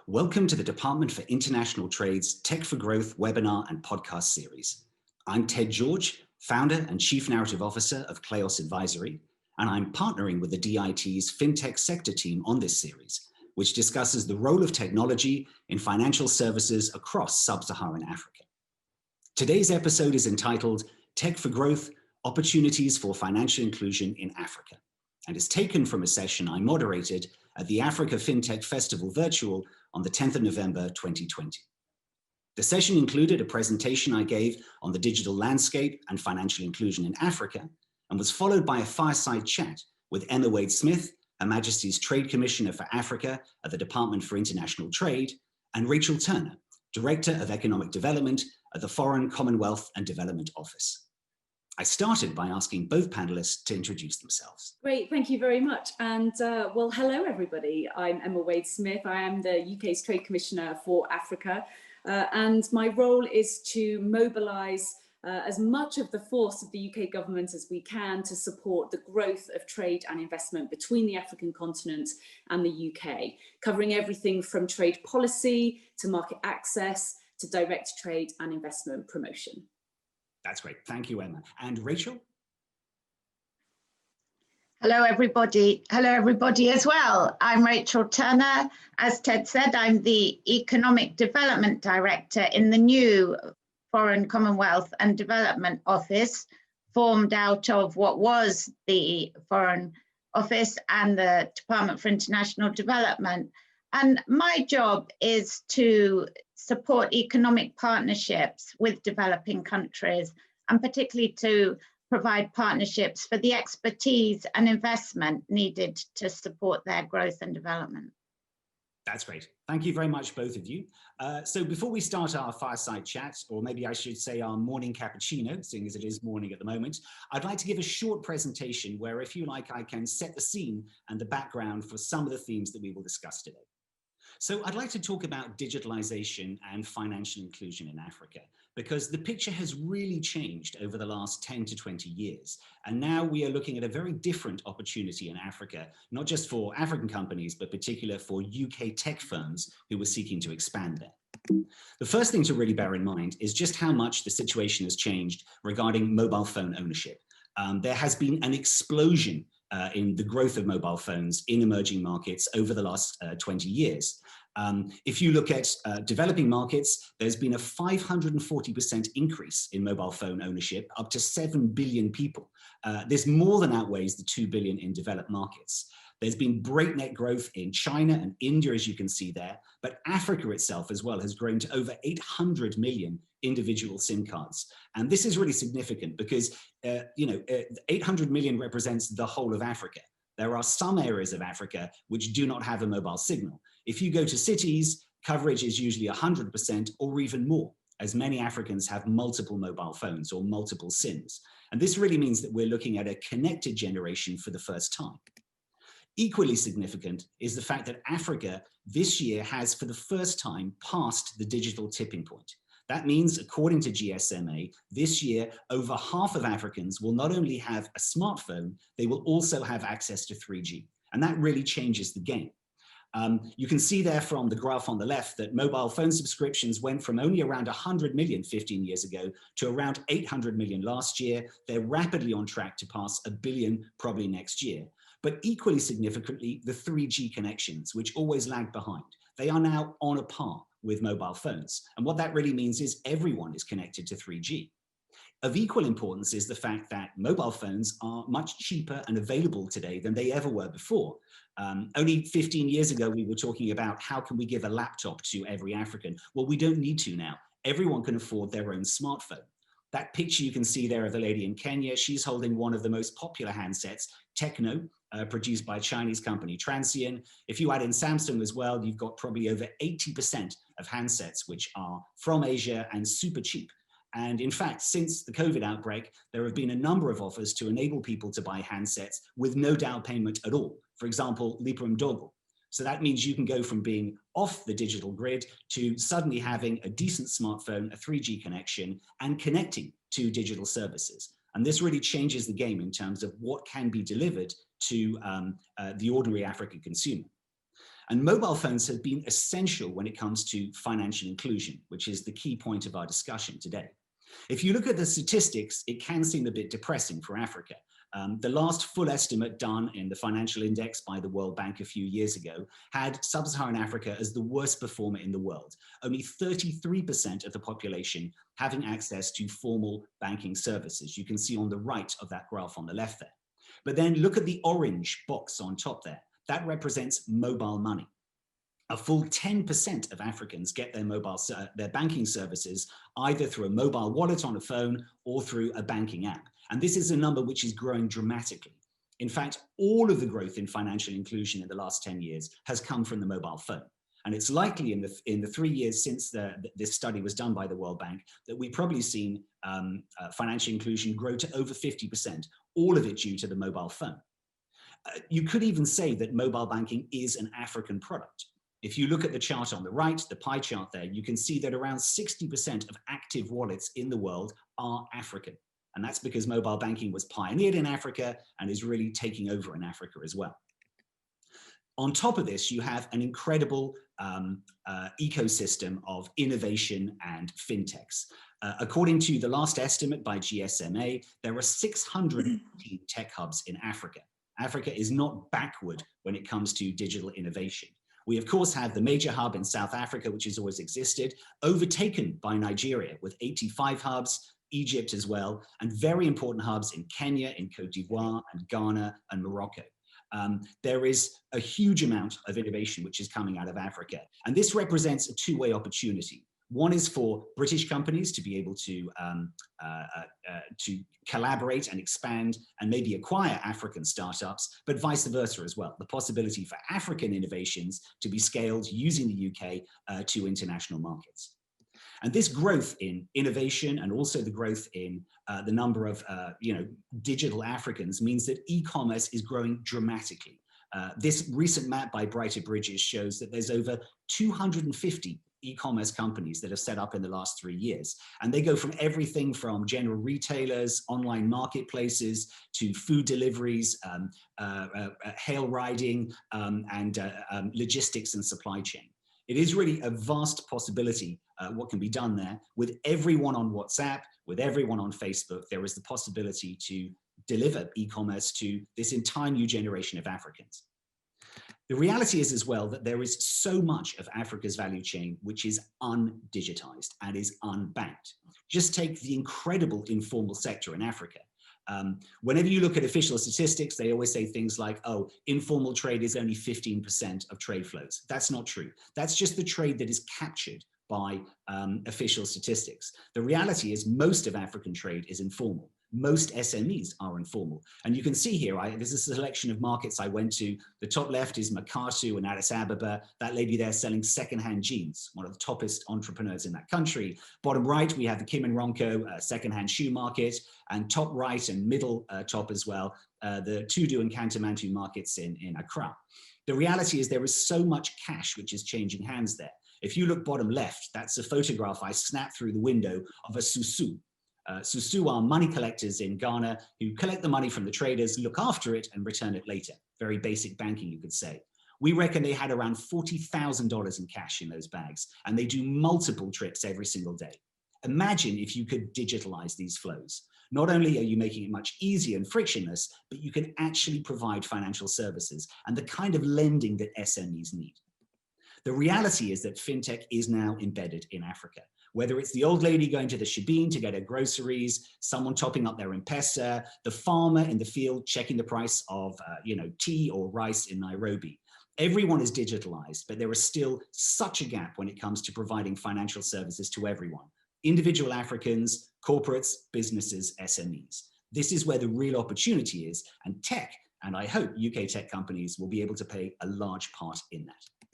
Welcome to the Department for International Trade's Tech for Growth webinar and podcast series. I'm Ted George, founder and chief narrative officer of Kleos Advisory, and I'm partnering with the DIT's Fintech sector team on this series, which discusses the role of technology in financial services across sub-Saharan Africa. Today's episode is entitled Tech for Growth, Opportunities for Financial Inclusion in Africa, and is taken from a session I moderated at the Africa Fintech Festival Virtual on the 10th of November 2020. The session included a presentation I gave on the digital landscape and financial inclusion in Africa, and was followed by a fireside chat with Emma Wade-Smith, Her Majesty's Trade Commissioner for Africa at the Department for International Trade, and Rachel Turner, Director of Economic Development at the Foreign, Commonwealth and Development Office. I started by asking both panelists to introduce themselves. Great, thank you very much. And well, hello everybody. I'm Emma Wade-Smith. I am the UK's Trade Commissioner for Africa. And my role is to mobilise as much of the force of the UK government as we can to support the growth of trade and investment between the African continent and the UK, covering everything from trade policy to market access to direct trade and investment promotion. That's great. Thank you, Emma. And Rachel? Hello, everybody. Hello, everybody as well. I'm Rachel Turner. As Ted said, I'm the Economic Development Director in the new Foreign, Commonwealth and Development Office, formed out of what was the Foreign Office and the Department for International Development. And my job is to support economic partnerships with developing countries, and particularly to provide partnerships for the expertise and investment needed to support their growth and development. That's great. Thank you very much, both of you. So before we start our fireside chat, or maybe I should say our morning cappuccino, seeing as it is morning at the moment, I'd like to give a short presentation where, if you like, I can set the scene and the background for some of the themes that we will discuss today. So I'd like to talk about digitalization and financial inclusion in Africa, because the picture has really changed over the last 10 to 20 years. And now we are looking at a very different opportunity in Africa, not just for African companies, but particularly for UK tech firms who are seeking to expand there. The first thing to really bear in mind is just how much the situation has changed regarding mobile phone ownership. There has been an explosion in the growth of mobile phones in emerging markets over the last 20 years. If you look at developing markets, there's been a 540% increase in mobile phone ownership, up to 7 billion people. This more than outweighs the 2 billion in developed markets. There's been breakneck growth in China and India, as you can see there, but Africa itself as well has grown to over 800 million individual SIM cards. And this is really significant because, 800 million represents the whole of Africa. There are some areas of Africa which do not have a mobile signal. If you go to cities, coverage is usually 100% or even more, as many Africans have multiple mobile phones or multiple SIMs. And this really means that we're looking at a connected generation for the first time. Equally significant is the fact that Africa this year has, for the first time, passed the digital tipping point. That means, according to GSMA, this year, over half of Africans will not only have a smartphone, they will also have access to 3G. And that really changes the game. You can see there from the graph on the left that mobile phone subscriptions went from only around 100 million 15 years ago to around 800 million last year. They're rapidly on track to pass 1 billion probably next year. But equally significantly, the 3G connections, which always lagged behind, they are now on a par with mobile phones. And what that really means is everyone is connected to 3G. Of equal importance is the fact that mobile phones are much cheaper and available today than they ever were before. Only 15 years ago, we were talking about how can we give a laptop to every African? Well, we don't need to now. Everyone can afford their own smartphone. That picture you can see there of the lady in Kenya, she's holding one of the most popular handsets, Techno, produced by a Chinese company, Transsion. If you add in Samsung as well, you've got probably over 80% of handsets which are from Asia and super cheap. And in fact, since the COVID outbreak, there have been a number of offers to enable people to buy handsets with no down payment at all. For example, Lipa Mdogo. So that means you can go from being off the digital grid to suddenly having a decent smartphone, a 3G connection, and connecting to digital services. And this really changes the game in terms of what can be delivered to the ordinary African consumer. And mobile phones have been essential when it comes to financial inclusion, which is the key point of our discussion today. If you look at the statistics, it can seem a bit depressing for Africa. The last full estimate done in the Financial Index by the World Bank a few years ago had sub-Saharan Africa as the worst performer in the world. Only 33% of the population having access to formal banking services. You can see on the right of that graph on the left there. But then look at the orange box on top there. That represents mobile money. A full 10% of Africans get their banking services either through a mobile wallet on a phone or through a banking app. And this is a number which is growing dramatically. In fact, all of the growth in financial inclusion in the last 10 years has come from the mobile phone. And it's likely in the 3 years since this study was done by the World Bank that we've probably seen financial inclusion grow to over 50%, all of it due to the mobile phone. You could even say that mobile banking is an African product. If you look at the chart on the right, the pie chart there, you can see that around 60% of active wallets in the world are African. And that's because mobile banking was pioneered in Africa and is really taking over in Africa as well. On top of this, you have an incredible ecosystem of innovation and fintechs. According to the last estimate by GSMA, there are 615 tech hubs in Africa. Africa is not backward when it comes to digital innovation. We, of course, have the major hub in South Africa, which has always existed, overtaken by Nigeria with 85 hubs, Egypt as well, and very important hubs in Kenya, in Cote d'Ivoire, and Ghana, and Morocco. There is a huge amount of innovation which is coming out of Africa, and this represents a two-way opportunity. One is for British companies to be able to collaborate and expand and maybe acquire African startups, but vice versa as well. The possibility for African innovations to be scaled using the UK to international markets. And this growth in innovation and also the growth in the number of digital Africans means that e-commerce is growing dramatically. This recent map by Brighter Bridges shows that there's over 250 e-commerce companies that have set up in the last 3 years. And they go from everything from general retailers, online marketplaces, to food deliveries, hail riding, and logistics and supply chain. It is really a vast possibility what can be done there. With everyone on WhatsApp, with everyone on Facebook, there is the possibility to deliver e-commerce to this entire new generation of Africans. The reality is as well that there is so much of Africa's value chain which is undigitized and is unbanked. Just take the incredible informal sector in Africa. Whenever you look at official statistics, they always say things like, oh, informal trade is only 15% of trade flows. That's not true. That's just the trade that is captured by official statistics. The reality is most of African trade is informal. Most SMEs are informal. And you can see here, this is a selection of markets I went to. The top left is Makatu and Addis Ababa. That lady there selling secondhand jeans, one of the toppest entrepreneurs in that country. Bottom right, we have the Kim and Ronco secondhand shoe market. And top right and middle top as well, the Tudu and Kantamantu markets in Accra. The reality is there is so much cash which is changing hands there. If you look bottom left, that's a photograph I snapped through the window of a susu. Susu are money collectors in Ghana who collect the money from the traders, look after it, and return it later. Very basic banking, you could say. We reckon they had around $40,000 in cash in those bags, and they do multiple trips every single day. Imagine if you could digitalize these flows. Not only are you making it much easier and frictionless, but you can actually provide financial services and the kind of lending that SMEs need. The reality is that fintech is now embedded in Africa. Whether it's the old lady going to the shebeen to get her groceries, someone topping up their M-Pesa, the farmer in the field checking the price of tea or rice in Nairobi. Everyone is digitalized, but there is still such a gap when it comes to providing financial services to everyone. Individual Africans, corporates, businesses, SMEs. This is where the real opportunity is, and tech, and I hope UK tech companies will be able to play a large part in that.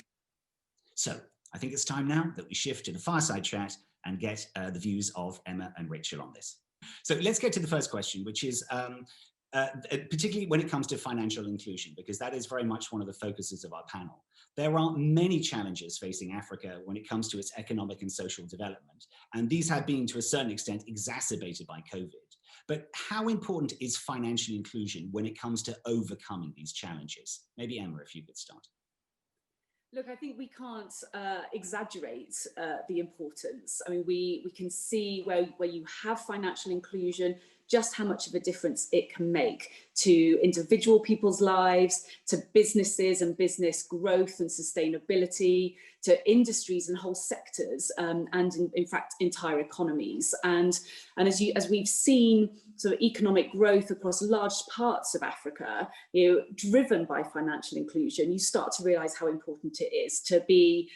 So I think it's time now that we shift to the Fireside Chat and get the views of Emma and Rachel on this. So let's get to the first question, which is particularly when it comes to financial inclusion, because that is very much one of the focuses of our panel. There are many challenges facing Africa when it comes to its economic and social development, and these have been to a certain extent exacerbated by COVID. But how important is financial inclusion when it comes to overcoming these challenges? Maybe Emma, if you could start. Look, I think we can't exaggerate the importance. I mean, we can see where you have financial inclusion, just how much of a difference it can make to individual people's lives, to businesses and business growth and sustainability, to industries and whole sectors, and in fact, entire economies. And as we've seen sort of economic growth across large parts of Africa, driven by financial inclusion, you start to realize how important it is to be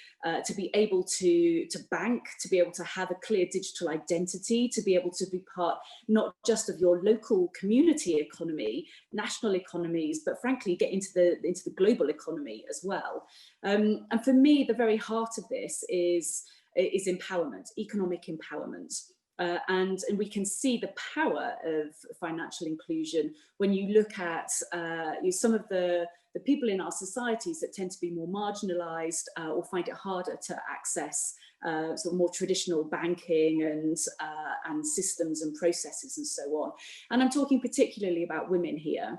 able to bank, to be able to have a clear digital identity, to be able to be part not just of your local community economy, national economies, but frankly get into the global economy as well. And for me, the very heart of this is empowerment, economic empowerment. And we can see the power of financial inclusion when you look at some of the people in our societies that tend to be more marginalized or find it harder to access sort of more traditional banking and systems and processes and so on. And I'm talking particularly about women here.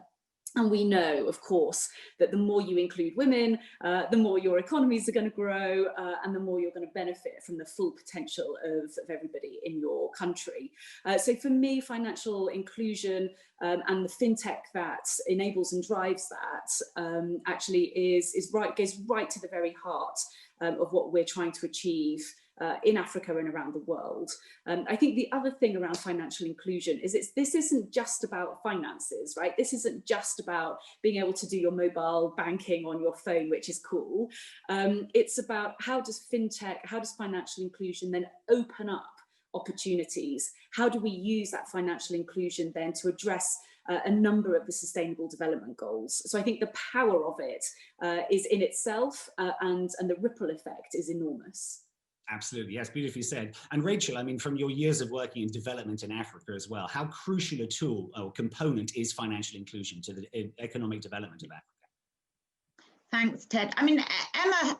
And we know, of course, that the more you include women, the more your economies are going to grow and the more you're going to benefit from the full potential of everybody in your country. So for me, financial inclusion and the fintech that enables and drives that actually goes right to the very heart of what we're trying to achieve in Africa and around the world. I think the other thing around financial inclusion is this isn't just about finances, right? This isn't just about being able to do your mobile banking on your phone, which is cool. It's about how does financial inclusion then open up opportunities? How do we use that financial inclusion then to address a number of the sustainable development goals? So I think the power of it is in itself and the ripple effect is enormous. Absolutely, yes, beautifully said. And Rachel, I mean, from your years of working in development in Africa as well, how crucial a tool or component is financial inclusion to the economic development of Africa? Thanks, Ted. I mean,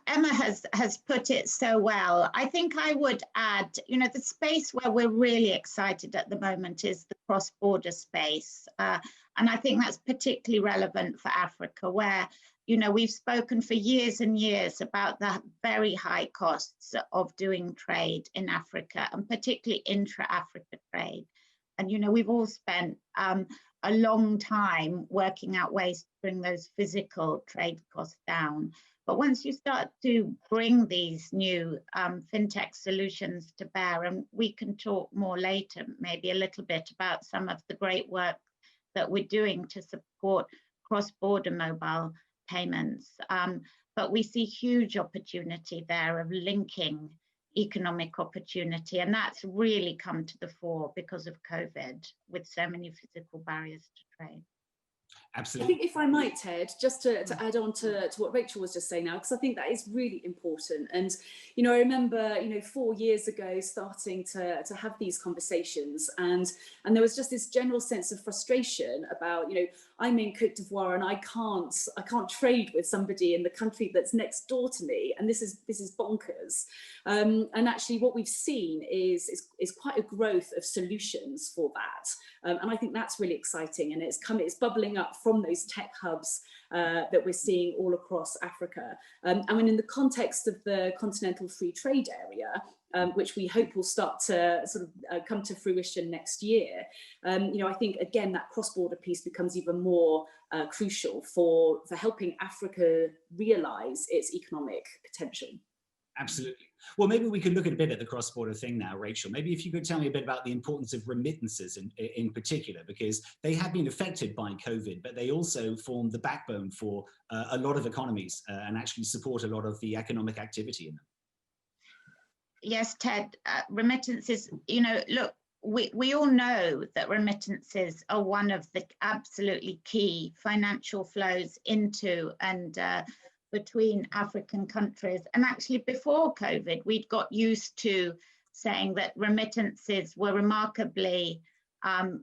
Emma has put it so well. I think I would add, the space where we're really excited at the moment is the cross-border space. And I think that's particularly relevant for Africa, where we've spoken for years and years about the very high costs of doing trade in Africa, and particularly intra-Africa trade. And, we've all spent a long time working out ways to bring those physical trade costs down. But once you start to bring these new fintech solutions to bear, and we can talk more later, maybe a little bit about some of the great work that we're doing to support cross-border mobile payments. But we see huge opportunity there of linking economic opportunity, and that's really come to the fore because of COVID, with so many physical barriers to trade. Absolutely. I think if I might, Ted, just to add on to what Rachel was just saying now, because I think that is really important. And, I remember, 4 years ago starting to have these conversations, and there was just this general sense of frustration about, I'm in Côte d'Ivoire and I can't trade with somebody in the country that's next door to me, and this is bonkers. And actually what we've seen is quite a growth of solutions for that. And I think that's really exciting, and it's bubbling up from those tech hubs that we're seeing all across Africa. I mean, in the context of the Continental Free Trade Area, which we hope will start to sort of come to fruition next year, I think, again, that cross-border piece becomes even more crucial for helping Africa realise its economic potential. Absolutely. Well, maybe we could look at a bit at the cross-border thing now, Rachel. Maybe if you could tell me a bit about the importance of remittances in particular, because they have been affected by COVID, but they also form the backbone for a lot of economies and actually support a lot of the economic activity in them. Yes, Ted, remittances, look, we all know that remittances are one of the absolutely key financial flows into and between African countries. And actually before COVID, we'd got used to saying that remittances were remarkably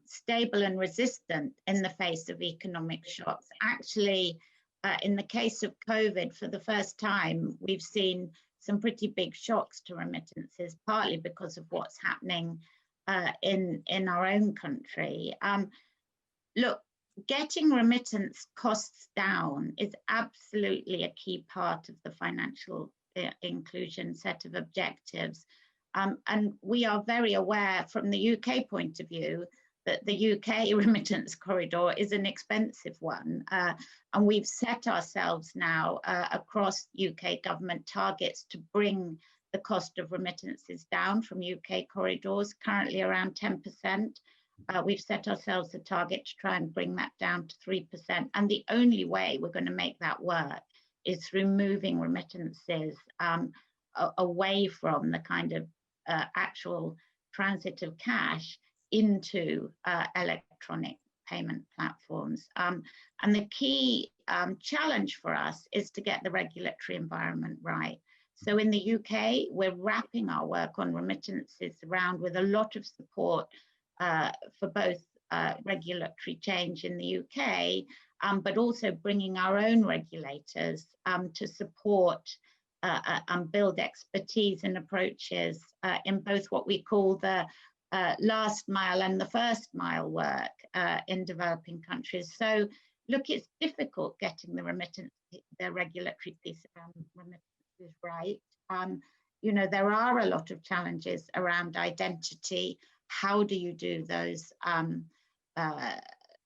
stable and resistant in the face of economic shocks. Actually, in the case of COVID, for the first time, we've seen some pretty big shocks to remittances, partly because of what's happening in our own country. Look, getting remittance costs down is absolutely a key part of the financial inclusion set of objectives. And we are very aware from the UK point of view that the UK remittance corridor is an expensive one. And we've set ourselves now across UK government targets to bring the cost of remittances down from UK corridors, currently around 10%. We've set ourselves a target to try and bring that down to 3%. And the only way we're going to make that work is through moving remittances away from the kind of actual transit of cash into electronic payment platforms. And the key challenge for us is to get the regulatory environment right. So in the UK, we're wrapping our work on remittances around with a lot of support for both regulatory change in the UK, but also bringing our own regulators to support and build expertise and approaches in both what we call the last mile and the first mile work in developing countries. So look, it's difficult getting the regulatory piece around remittances right. You know, there are a lot of challenges around identity. How do you do those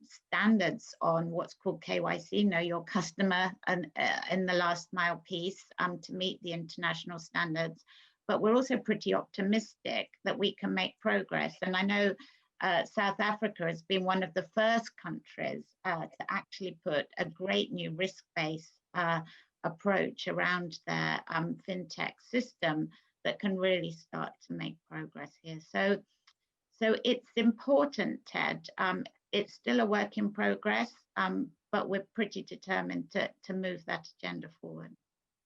standards on what's called KYC, know your customer, and in the last mile piece to meet the international standards? But we're also pretty optimistic that we can make progress. And I know South Africa has been one of the first countries to actually put a great new risk-based approach around their fintech system that can really start to make progress here. So it's important, Ted. It's still a work in progress, but we're pretty determined to move that agenda forward.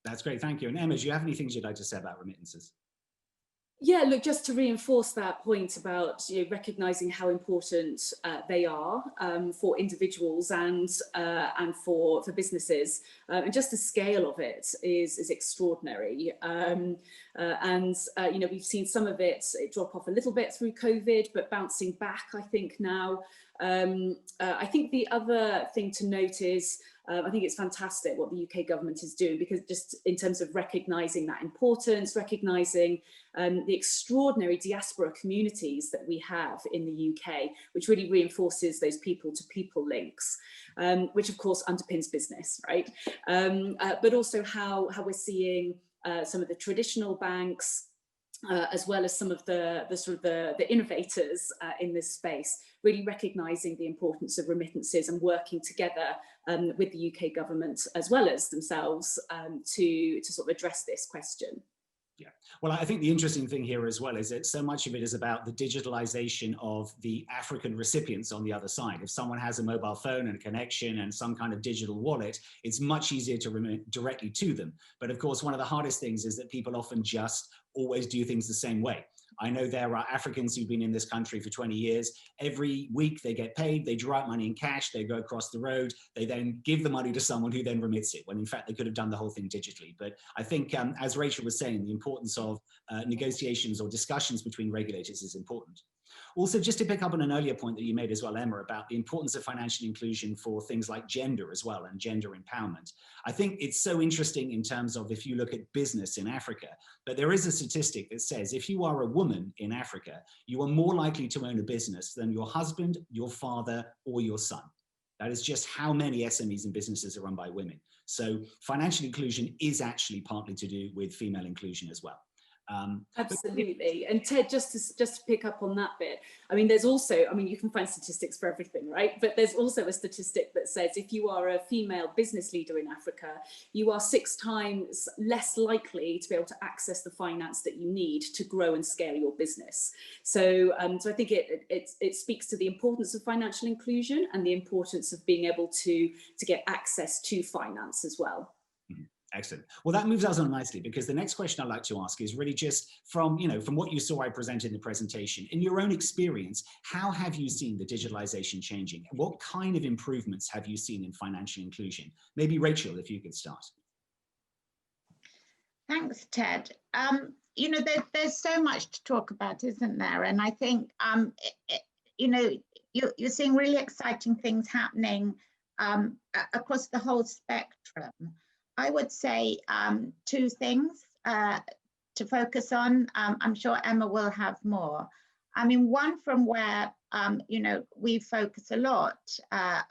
That's great, thank you. And Emma, do you have any things you'd like to say about remittances? Yeah, look, just to reinforce that point about recognising how important they are for individuals and for businesses, and just the scale of it is extraordinary. We've seen some of it drop off a little bit through COVID, but bouncing back, I think now. I think the other thing to note is I think it's fantastic what the UK government is doing, because just in terms of recognising that importance, recognising the extraordinary diaspora communities that we have in the UK, which really reinforces those people-to-people links, which of course underpins business, right? But also how we're seeing some of the traditional banks, as well as some of the innovators in this space, really recognising the importance of remittances and working together with the UK government as well as themselves to sort of address this question. Yeah, well, I think the interesting thing here as well is that so much of it is about the digitalization of the African recipients on the other side. If someone has a mobile phone and a connection and some kind of digital wallet, it's much easier to remit directly to them. But of course, one of the hardest things is that people often just always do things the same way. I know there are Africans who've been in this country for 20 years. Every week they get paid, they draw out money in cash, they go across the road, they then give the money to someone who then remits it, when in fact they could have done the whole thing digitally. But I think, as Rachel was saying, the importance of negotiations or discussions between regulators is important. Also, just to pick up on an earlier point that you made as well, Emma, about the importance of financial inclusion for things like gender as well and gender empowerment. I think it's so interesting in terms of if you look at business in Africa, but there is a statistic that says if you are a woman in Africa, you are more likely to own a business than your husband, your father, or your son. That is just how many SMEs and businesses are run by women. So financial inclusion is actually partly to do with female inclusion as well. Absolutely. And Ted, just to pick up on that bit, I mean, there's also, I mean, you can find statistics for everything, right? But there's also a statistic that says if you are a female business leader in Africa, you are 6 times less likely to be able to access the finance that you need to grow and scale your business. So, so I think it speaks to the importance of financial inclusion and the importance of being able to get access to finance as well. Excellent. Well, that moves us on nicely, because the next question I'd like to ask is really just from what you saw I presented in the presentation. In your own experience, how have you seen the digitalization changing? What kind of improvements have you seen in financial inclusion? Maybe Rachel, if you could start. Thanks, Ted. You know, there's so much to talk about, isn't there? And I think, you know, you're seeing really exciting things happening across the whole spectrum. I would say two things to focus on. I'm sure Emma will have more. I mean, one from where we focus a lot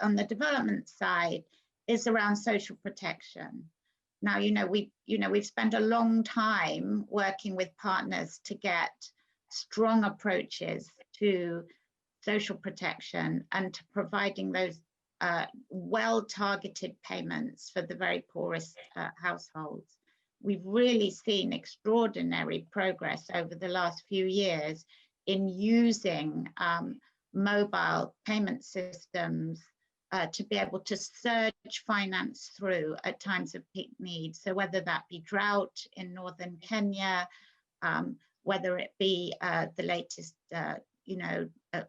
on the development side is around social protection. Now, we've spent a long time working with partners to get strong approaches to social protection and to providing those well-targeted payments for the very poorest households. We've really seen extraordinary progress over the last few years in using mobile payment systems to be able to surge finance through at times of peak need. So whether that be drought in northern Kenya, whether it be the latest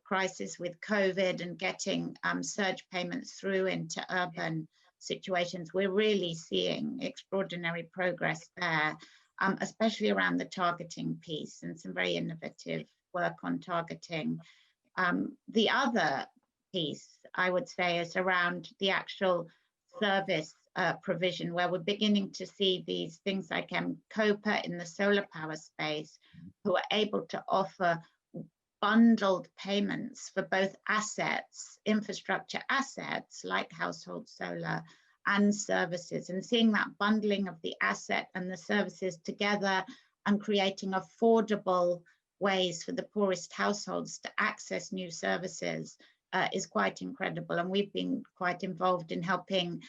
crisis with COVID and getting surge payments through into urban situations, we're really seeing extraordinary progress there, especially around the targeting piece and some very innovative work on targeting. The other piece, I would say, is around the actual service provision, where we're beginning to see these things like COPA in the solar power space, who are able to offer bundled payments for both assets, infrastructure assets like household solar, and services, and seeing that bundling of the asset and the services together and creating affordable ways for the poorest households to access new services is quite incredible. And we've been quite involved in helping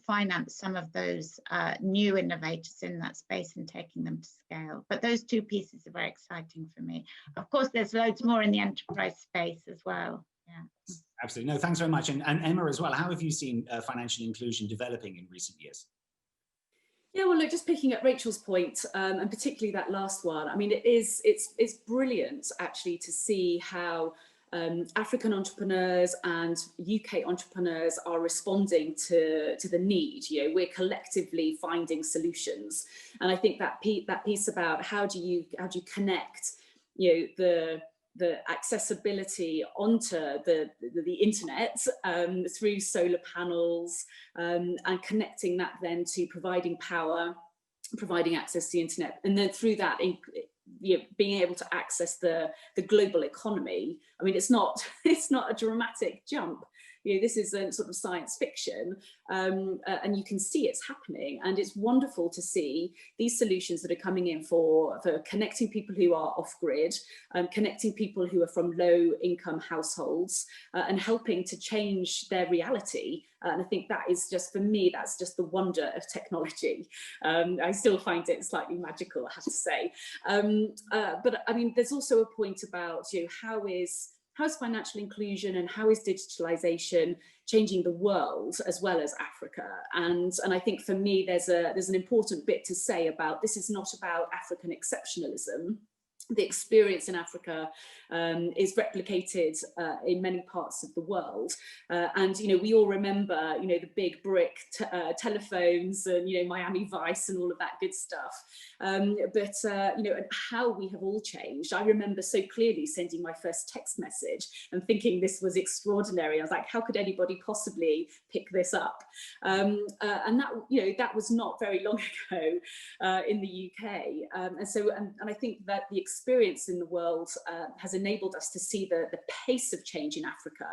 finance some of those new innovators in that space and taking them to scale. But those two pieces are very exciting for me. Of course, there's loads more in the enterprise space as well. Yeah. Absolutely. No, thanks very much. And Emma as well, how have you seen financial inclusion developing in recent years? Yeah, well, look, just picking up Rachel's point, and particularly that last one, I mean, it's brilliant actually to see how African entrepreneurs and UK entrepreneurs are responding to the need. We're collectively finding solutions, and I think that piece about how do you connect, the accessibility onto the internet through solar panels, and connecting that then to providing power, providing access to the internet, and then through that being able to access the global economy. I mean, it's not a dramatic jump. This is a sort of science fiction, and you can see it's happening, and it's wonderful to see these solutions that are coming in for connecting people who are off-grid, connecting people who are from low-income households, and helping to change their reality. And I think that is just, for me, that's just the wonder of technology. I still find it slightly magical, I have to say. But I mean, there's also a point about how is financial inclusion and how is digitalization changing the world as well as Africa? And I think for me, there's an important bit to say about this is not about African exceptionalism. The experience in Africa is replicated in many parts of the world, and we all remember the big brick telephones and Miami Vice and all of that good stuff. But and how we have all changed. I remember so clearly sending my first text message and thinking this was extraordinary. I was like, how could anybody possibly pick this up? And that was not very long ago in the UK. And I think that the experience in the world has enabled us to see the pace of change in Africa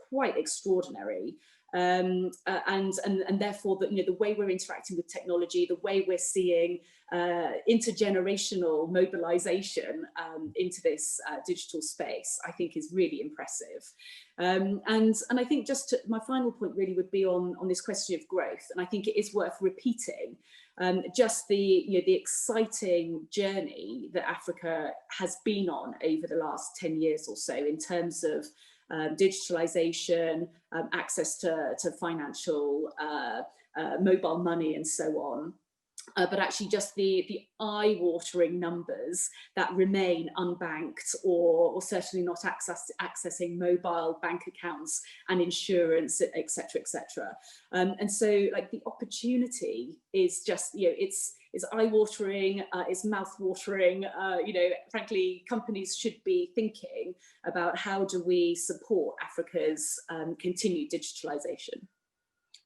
quite extraordinary. And therefore the way we're interacting with technology, the way we're seeing intergenerational mobilization into this digital space, I think is really impressive. And I think my final point really would be on this question of growth, and I think it is worth repeating just the exciting journey that Africa has been on over the last 10 years or so in terms of digitalization, access to financial mobile money and so on. But actually just the eye-watering numbers that remain unbanked or certainly not accessing mobile bank accounts and insurance, etc., etc. And so like the opportunity is just, is eye-watering, is mouth-watering. You know, frankly, companies should be thinking about how do we support Africa's continued digitalization.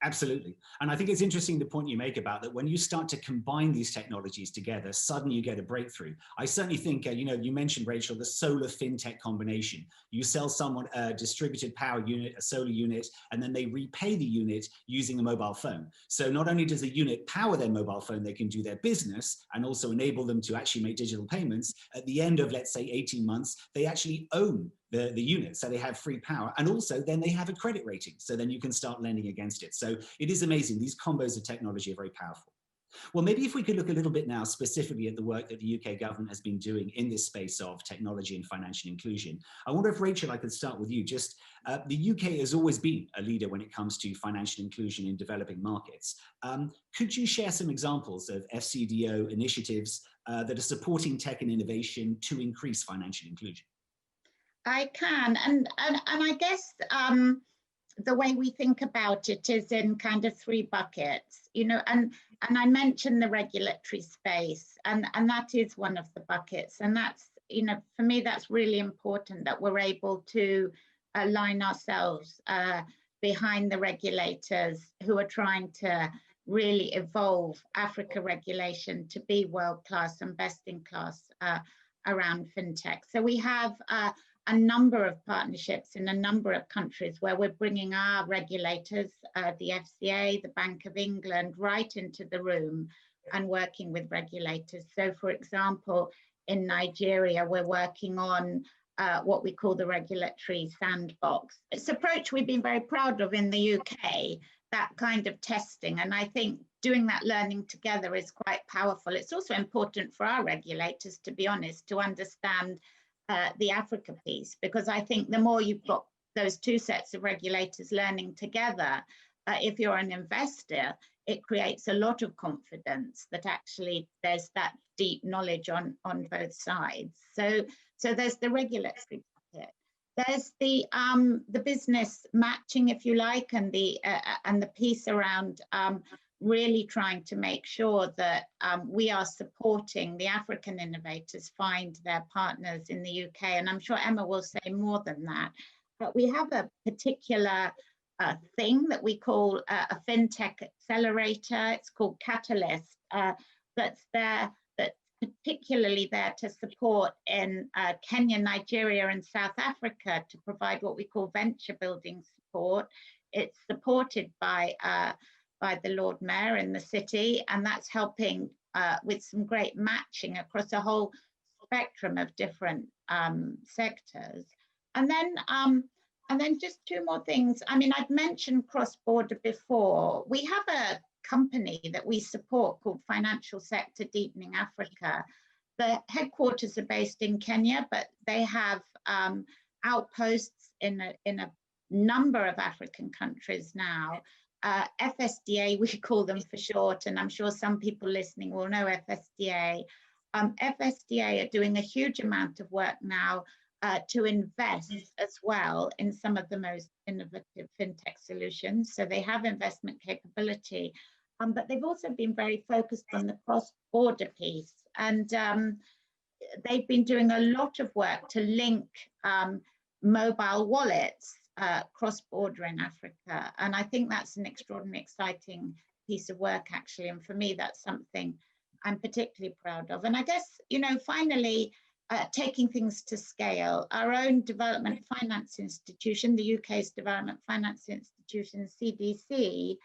Absolutely. And I think it's interesting the point you make about that when you start to combine these technologies together, suddenly you get a breakthrough. I certainly think, you know, you mentioned, Rachel, the solar fintech combination. You sell someone a distributed power unit, a solar unit, and then they repay the unit using a mobile phone. So not only does the unit power their mobile phone, they can do their business and also enable them to actually make digital payments. At the end of, let's say, 18 months, they actually own the unit, so they have free power, and also then they have a credit rating, so then you can start lending against it. So it is amazing. These combos of technology are very powerful. Well, maybe if we could look a little bit now specifically at the work that the UK government has been doing in this space of technology and financial inclusion. I wonder if, Rachel, I could start with you. Just the UK has always been a leader when it comes to financial inclusion in developing markets. Could you share some examples of Fcdo initiatives that are supporting tech and innovation to increase financial inclusion? I can, and I guess the way we think about it is in kind of three buckets, you know, and I mentioned the regulatory space, and that is one of the buckets, and that's, you know, for me, that's really important that we're able to align ourselves behind the regulators who are trying to really evolve Africa regulation to be world-class and best-in-class around fintech. So we have a number of partnerships in a number of countries where we're bringing our regulators, the FCA, the Bank of England, right into the room and working with regulators. So for example, in Nigeria, we're working on what we call the regulatory sandbox. It's an approach we've been very proud of in the UK, that kind of testing. And I think doing that learning together is quite powerful. It's also important for our regulators, to be honest, to understand the Africa piece, because I think the more you've got those two sets of regulators learning together, if you're an investor, it creates a lot of confidence that actually there's that deep knowledge on both sides. So there's the regulatory bit. There's the business matching, if you like, and the piece around really trying to make sure that we are supporting the African innovators find their partners in the UK. And I'm sure Emma will say more than that. But we have a particular thing that we call a Fintech Accelerator. It's called Catalyst, that's particularly there to support in Kenya, Nigeria, and South Africa to provide what we call venture building support. It's supported by the Lord Mayor in the city, and that's helping with some great matching across a whole spectrum of different sectors. And then just two more things. I mean, I've mentioned cross-border before. We have a company that we support called Financial Sector Deepening Africa. The headquarters are based in Kenya, but they have outposts in a number of African countries now. FSDA, we call them for short, and I'm sure some people listening will know FSDA. FSDA are doing a huge amount of work now to invest as well in some of the most innovative fintech solutions. So they have investment capability, but they've also been very focused on the cross-border piece. And they've been doing a lot of work to link mobile wallets cross-border in Africa. And I think that's an extraordinarily exciting piece of work, actually. And for me, that's something I'm particularly proud of. And I guess, you know, finally, taking things to scale. Our own development finance institution, the UK's development finance institution, CDC,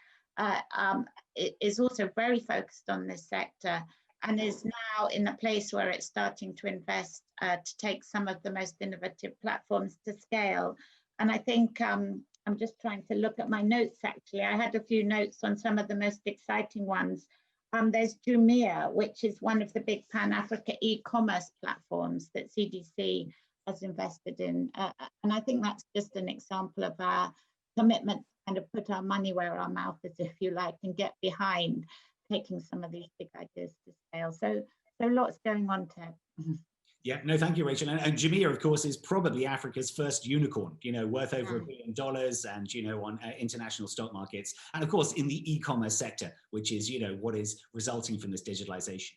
is also very focused on this sector and is now in a place where it's starting to invest to take some of the most innovative platforms to scale. And I think I'm just trying to look at my notes, actually. I had a few notes on some of the most exciting ones. There's Jumia, which is one of the big Pan-Africa e-commerce platforms that CDC has invested in. And I think that's just an example of our commitment to kind of put our money where our mouth is, if you like, and get behind taking some of these big ideas to scale. So lots going on, Ted. Yeah, no, thank you, Rachel. And Jamia, of course, is probably Africa's first unicorn, worth over $1 billion and, on international stock markets. And of course, in the e-commerce sector, which is, what is resulting from this digitalization.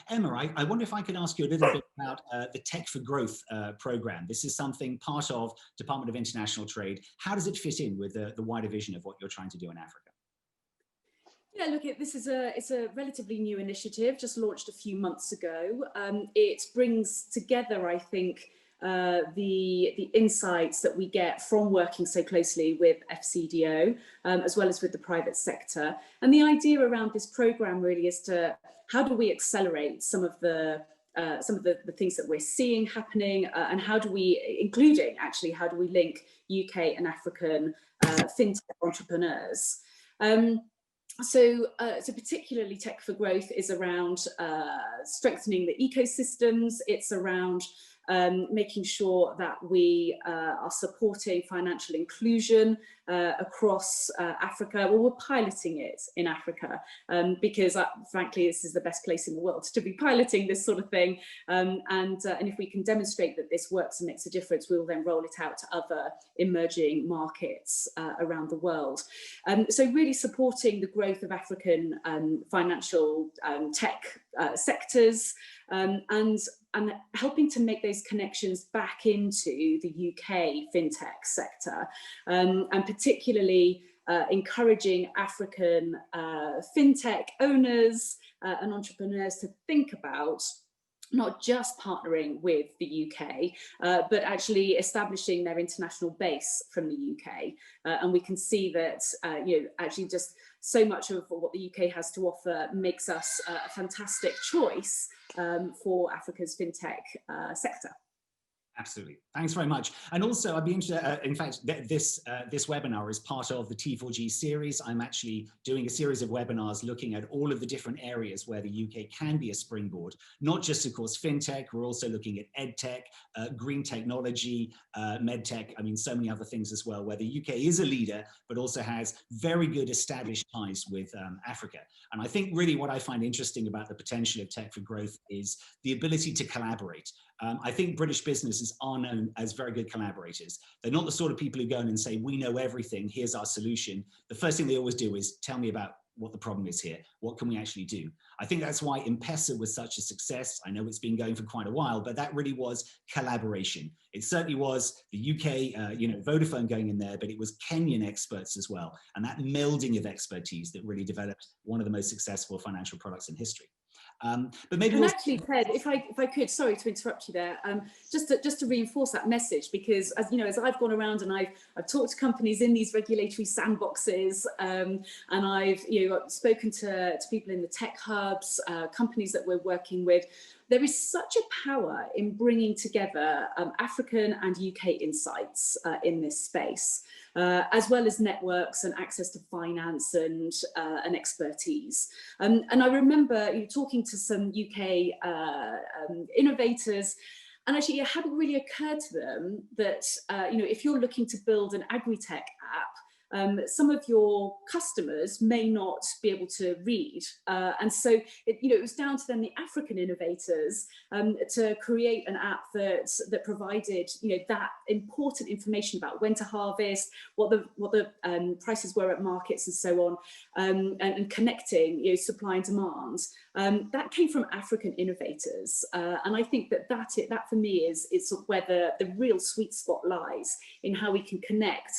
Emma, I wonder if I could ask you a little bit about the Tech for Growth program. This is something part of Department of International Trade. How does it fit in with the wider vision of what you're trying to do in Africa? Yeah, look, it's a relatively new initiative, just launched a few months ago. It brings together, I think, the insights that we get from working so closely with Fcdo, as well as with the private sector. And the idea around this program really is to, how do we accelerate some of the things that we're seeing happening, and how do we, including actually, how do we link UK and African fintech entrepreneurs? So particularly Tech for Growth is around strengthening the ecosystems. It's around making sure that we are supporting financial inclusion across Africa. Well, we're piloting it in Africa because frankly, this is the best place in the world to be piloting this sort of thing. And if we can demonstrate that this works and makes a difference, we will then roll it out to other emerging markets around the world. So really supporting the growth of African financial tech sectors, and helping to make those connections back into the UK fintech sector, and particularly encouraging African fintech owners and entrepreneurs to think about not just partnering with the UK, but actually establishing their international base from the UK. And we can see that, actually just so much of what the UK has to offer makes us a fantastic choice for Africa's fintech sector. Absolutely. Thanks very much. And also, I'd be interested, in fact, this webinar is part of the T4G series. I'm actually doing a series of webinars looking at all of the different areas where the UK can be a springboard, not just, of course, fintech. We're also looking at edtech, green technology, medtech. I mean, so many other things as well, where the UK is a leader, but also has very good established ties with Africa. And I think really what I find interesting about the potential of Tech for Growth is the ability to collaborate. I think British businesses are known as very good collaborators. They're not the sort of people who go in and say, we know everything, here's our solution. The first thing they always do is tell me about what the problem is here. What can we actually do? I think that's why M-Pesa was such a success. I know it's been going for quite a while, but that really was collaboration. It certainly was the UK, Vodafone going in there, but it was Kenyan experts as well. And that melding of expertise that really developed one of the most successful financial products in history. But maybe and actually, Ted, if I could, sorry to interrupt you there, just to reinforce that message, because as I've gone around and I've talked to companies in these regulatory sandboxes, and I've spoken to people in the tech hubs, companies that we're working with. There is such a power in bringing together African and UK insights in this space, as well as networks and access to finance and expertise. And I remember talking to some UK innovators, and actually it hadn't really occurred to them that if you're looking to build an agri-tech app, some of your customers may not be able to read. And so it was down to then the African innovators to create an app that provided that important information about when to harvest, what the prices were at markets and so on, and connecting supply and demand. That came from African innovators. And I think that for me is where the real sweet spot lies in how we can connect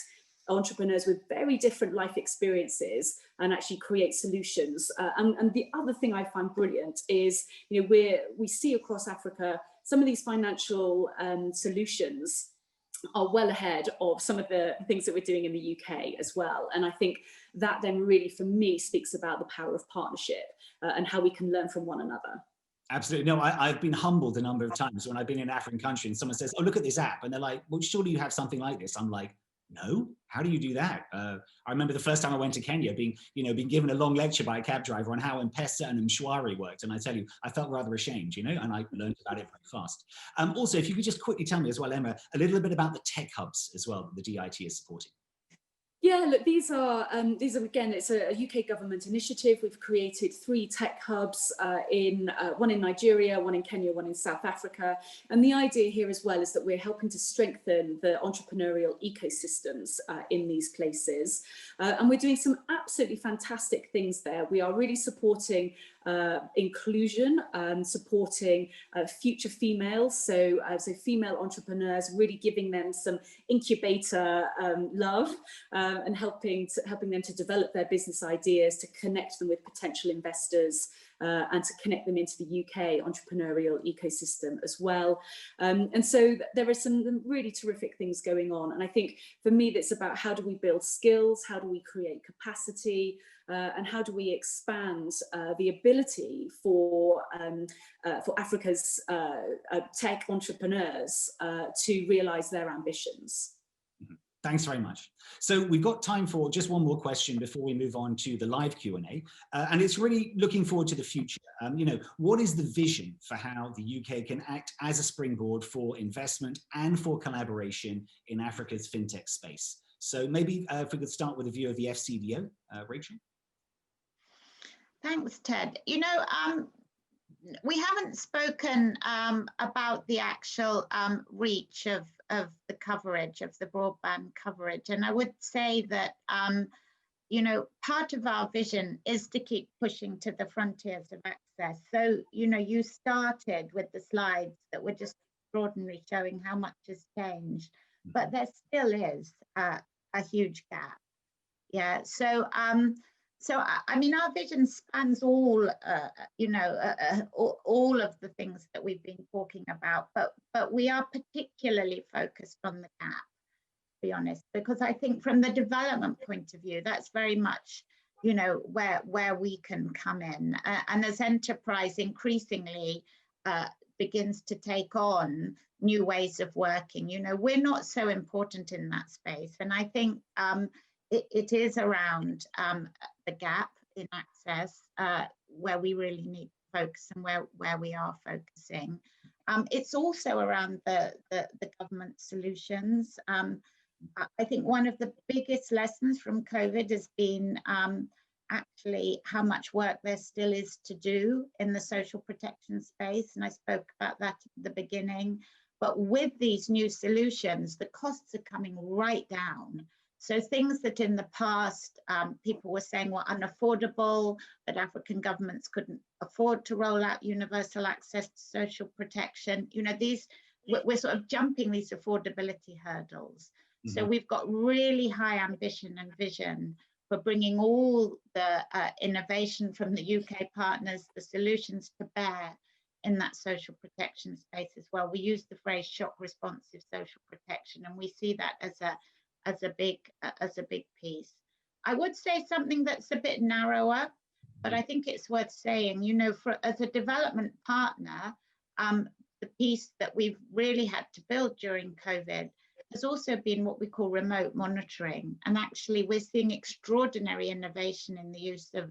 entrepreneurs with very different life experiences and actually create solutions. And the other thing I find brilliant is, we see across Africa, some of these financial solutions are well ahead of some of the things that we're doing in the UK as well. And I think that then really, for me, speaks about the power of partnership and how we can learn from one another. Absolutely. No, I've been humbled a number of times when I've been in an African country and someone says, oh, look at this app. And they're like, well, surely you have something like this. I'm like, no, how do you do that? I remember the first time I went to Kenya being given a long lecture by a cab driver on how M-Pesa and Mshwari worked. And I tell you, I felt rather ashamed, and I learned about it very fast. Also, if you could just quickly tell me as well, Emma, a little bit about the tech hubs as well that the DIT is supporting. Yeah, look, these are again, it's a UK government initiative. We've created 3 tech hubs, one in Nigeria, one in Kenya, one in South Africa. And the idea here as well is that we're helping to strengthen the entrepreneurial ecosystems in these places. And we're doing some absolutely fantastic things there. We are really supporting inclusion, supporting future females, so female entrepreneurs, really giving them some incubator love, and helping them to develop their business ideas, to connect them with potential investors, and to connect them into the UK entrepreneurial ecosystem as well. And so there are some really terrific things going on. And I think for me, that's about how do we build skills, how do we create capacity, and how do we expand the ability for Africa's tech entrepreneurs to realise their ambitions. Thanks very much. So we've got time for just one more question before we move on to the live Q&A. And it's really looking forward to the future. What is the vision for how the UK can act as a springboard for investment and for collaboration in Africa's fintech space? So maybe if we could start with a view of the Fcdo, Rachel. Thanks, Ted. We haven't spoken about the actual reach of the coverage, of the broadband coverage. And I would say that, part of our vision is to keep pushing to the frontiers of access. So, you started with the slides that were just extraordinary, showing how much has changed, but there still is a huge gap. Yeah, so our vision spans all, all of the things that we've been talking about, but we are particularly focused on the gap, to be honest, because I think from the development point of view, that's very much, where we can come in. And as enterprise increasingly begins to take on new ways of working, we're not so important in that space. And I think it is around the gap in access where we really need to focus and where we are focusing. It's also around the government solutions. I think one of the biggest lessons from COVID has been actually how much work there still is to do in the social protection space. And I spoke about that at the beginning. But with these new solutions, the costs are coming right down. So things that in the past people were saying were unaffordable, that African governments couldn't afford to roll out universal access to social protection, we're sort of jumping these affordability hurdles. Mm-hmm. So we've got really high ambition and vision for bringing all the innovation from the UK partners, the solutions to bear in that social protection space as well. We use the phrase shock responsive social protection, and we see that as a big piece. I would say something that's a bit narrower, but I think it's worth saying, as a development partner, the piece that we've really had to build during COVID has also been what we call remote monitoring. And actually we're seeing extraordinary innovation in the use of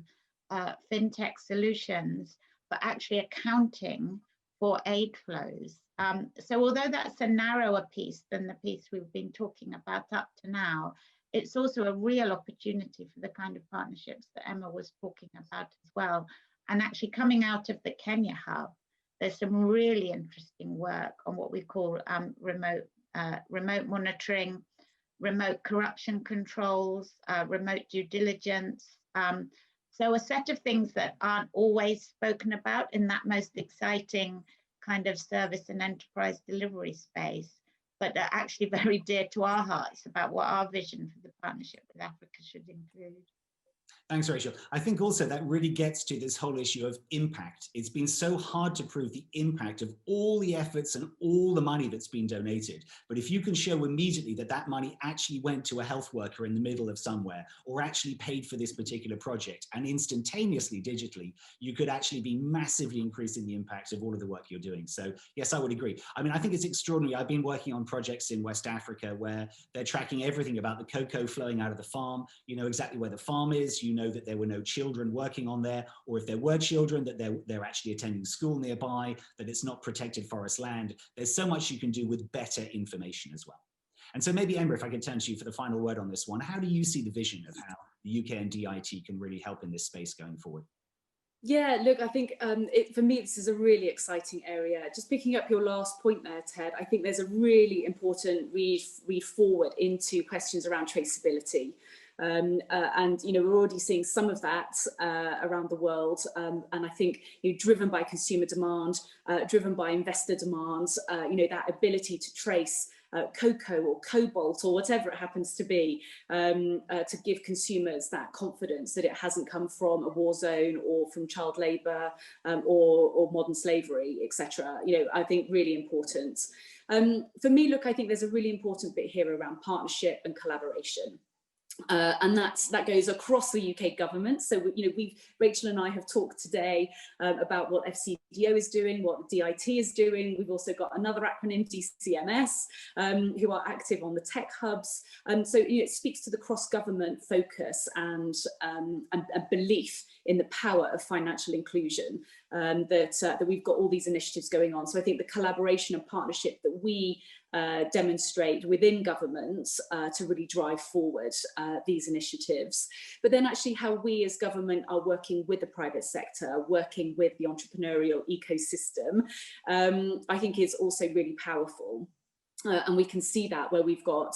fintech solutions, but actually accounting for aid flows. So although that's a narrower piece than the piece we've been talking about up to now, it's also a real opportunity for the kind of partnerships that Emma was talking about as well. And actually coming out of the Kenya hub, there's some really interesting work on what we call remote monitoring, remote corruption controls, remote due diligence. So a set of things that aren't always spoken about in that most exciting kind of service and enterprise delivery space, but are actually very dear to our hearts about what our vision for the partnership with Africa should include. Thanks, Rachel. I think also that really gets to this whole issue of impact. It's been so hard to prove the impact of all the efforts and all the money that's been donated. But if you can show immediately that that money actually went to a health worker in the middle of somewhere, or actually paid for this particular project, and instantaneously, digitally, you could actually be massively increasing the impact of all of the work you're doing. So yes, I would agree. I mean, I think it's extraordinary. I've been working on projects in West Africa where they're tracking everything about the cocoa flowing out of the farm. You know exactly where the farm is. You know that there were no children working on there, or if there were children, that they're actually attending school nearby, that it's not protected forest land. There's so much you can do with better information as well. And so maybe, Emma, if I can turn to you for the final word on this one, how do you see the vision of how the UK and DIT can really help in this space going forward? Yeah, look, I think for me, this is a really exciting area. Just picking up your last point there, Ted, I think there's a really important read forward into questions around traceability. And we're already seeing some of that around the world, and I think driven by consumer demand, driven by investor demands, that ability to trace cocoa or cobalt or whatever it happens to be, to give consumers that confidence that it hasn't come from a war zone or from child labour or modern slavery, etc. I think really important. For me, look, I think there's a really important bit here around partnership and collaboration. And that goes across the UK government. So Rachel and I have talked today about what Fcdo is doing, what DIT is doing. We've also got another acronym, DCMS, who are active on the tech hubs. So it speaks to the cross-government focus and belief in the power of financial inclusion, that we've got all these initiatives going on. So I think the collaboration and partnership that we demonstrate within governments to really drive forward these initiatives. But then actually how we as government are working with the private sector, working with the entrepreneurial ecosystem, I think is also really powerful. And we can see that where we've got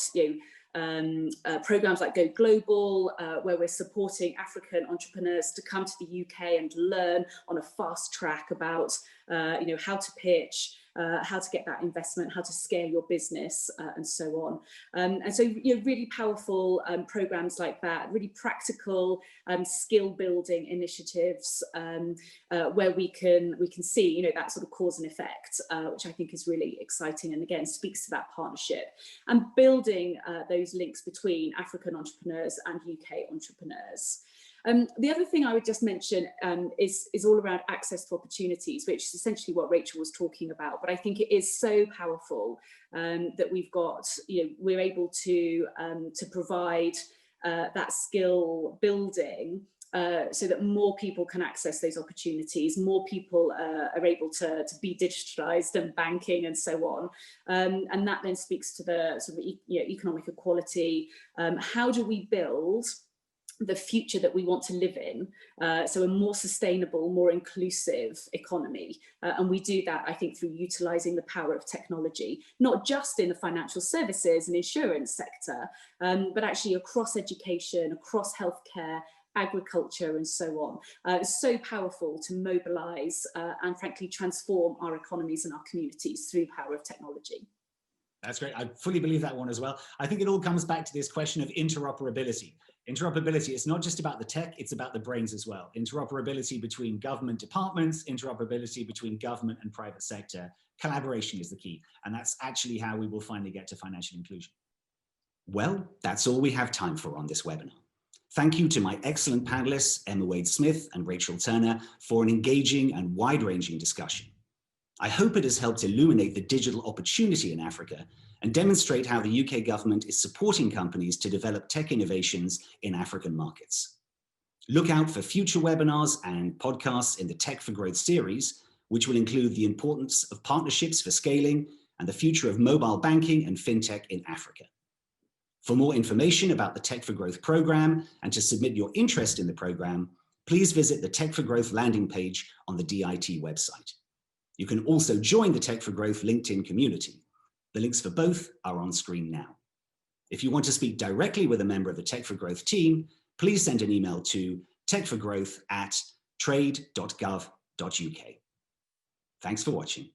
programs like Go Global, where we're supporting African entrepreneurs to come to the UK and learn on a fast track about how to pitch, how to get that investment, how to scale your business, and so on. And so really powerful programs like that, really practical skill building initiatives, where we can see that sort of cause and effect, which I think is really exciting, and again speaks to that partnership and building those links between African entrepreneurs and UK entrepreneurs. The other thing I would just mention is all around access to opportunities, which is essentially what Rachel was talking about. But I think it is so powerful that we've got, we're able to provide that skill building so that more people can access those opportunities, more people are able to be digitalized and banking and so on. And that then speaks to the sort of economic equality. How do we build the future that we want to live in, so a more sustainable, more inclusive economy, and we do that, I think, through utilising the power of technology, not just in the financial services and insurance sector, but actually across education, across healthcare, agriculture, and so on. It's so powerful to mobilise and frankly transform our economies and our communities through the power of technology. That's great. I fully believe that one as well. I think it all comes back to this question of interoperability. Interoperability, it's not just about the tech, it's about the brains as well. Interoperability between government departments, interoperability between government and private sector. Collaboration is the key, and that's actually how we will finally get to financial inclusion. Well, that's all we have time for on this webinar. Thank you to my excellent panelists, Emma Wade-Smith and Rachel Turner, for an engaging and wide-ranging discussion. I hope it has helped illuminate the digital opportunity in Africa and demonstrate how the UK government is supporting companies to develop tech innovations in African markets. Look out for future webinars and podcasts in the Tech for Growth series, which will include the importance of partnerships for scaling and the future of mobile banking and fintech in Africa. For more information about the Tech for Growth program and to submit your interest in the program, please visit the Tech for Growth landing page on the DIT website. You can also join the Tech for Growth LinkedIn community. The links for both are on screen now. If you want to speak directly with a member of the Tech for Growth team, please send an email to techforgrowth@trade.gov.uk. Thanks for watching.